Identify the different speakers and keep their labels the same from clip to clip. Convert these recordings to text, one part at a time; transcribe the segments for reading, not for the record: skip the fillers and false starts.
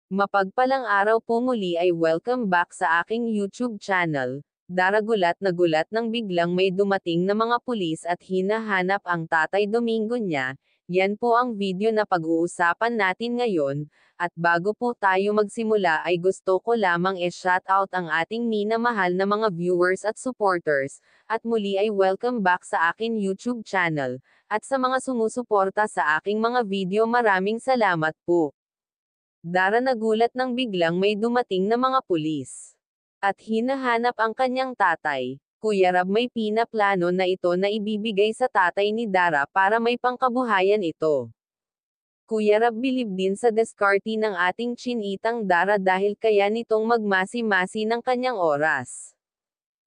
Speaker 1: Mapagpalang araw po muli ay welcome back sa aking YouTube channel. Dara gulat na gulat nang biglang may dumating na mga pulis at hinahanap ang Tatay Domingo niya. Yan po ang video na pag-uusapan natin ngayon. At bago po tayo magsimula ay gusto ko lamang i-shoutout ang ating minamahal na mga viewers at supporters. At muli ay welcome back sa akin YouTube channel. At sa mga sumusuporta sa aking mga video, maraming salamat po. Dara nagulat nang biglang may dumating na mga pulis. At hinahanap ang kanyang tatay. Kuya Rab, may pinaplano na ito na ibibigay sa tatay ni Dara para may pangkabuhayan ito. Kuya Rab, bilib din sa diskarte ng ating chinitang Dara dahil kaya nitong magmasi-masi ng kanyang oras.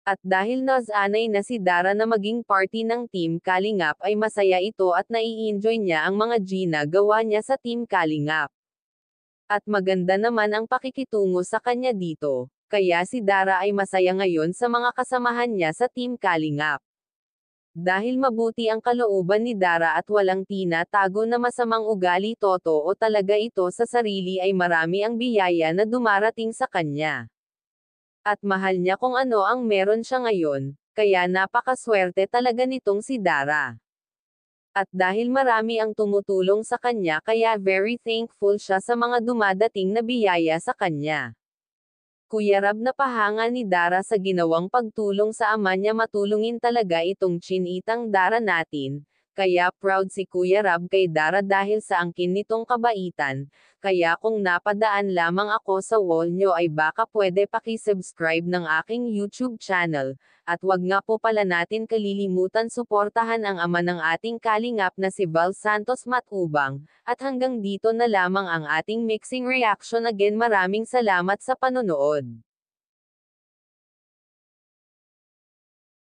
Speaker 1: At dahil nasanay na si Dara na maging party ng Team Kalingap ay masaya ito at nai-enjoy niya ang mga ginagawa niya sa Team Kalingap. At maganda naman ang pakikitungo sa kanya dito, kaya si Dara ay masaya ngayon sa mga kasamahan niya sa Team Kalingap. Dahil mabuti ang kalooban ni Dara at walang tinatago na masamang ugali, totoo talaga ito sa sarili, ay marami ang biyaya na dumarating sa kanya. At mahal niya kung ano ang meron siya ngayon, kaya napakaswerte talaga nitong si Dara. At dahil marami ang tumutulong sa kanya, kaya very thankful siya sa mga dumadating na biyaya sa kanya. Kuya Rab, napahanga ni Dara sa ginawang pagtulong sa ama niya, matulungin talaga itong chinitang Dara natin. Kaya proud si Kuya Rab kay Dara dahil sa angkin nitong kabaitan. Kaya kung napadaan lamang ako sa wall nyo ay baka pwede paki-subscribe ng aking YouTube channel. At wag nga po pala natin kalilimutan suportahan ang ama ng ating kalingap na si Val Santos Matubang. At hanggang dito na lamang ang ating mixing reaction. Again, maraming salamat sa panonood.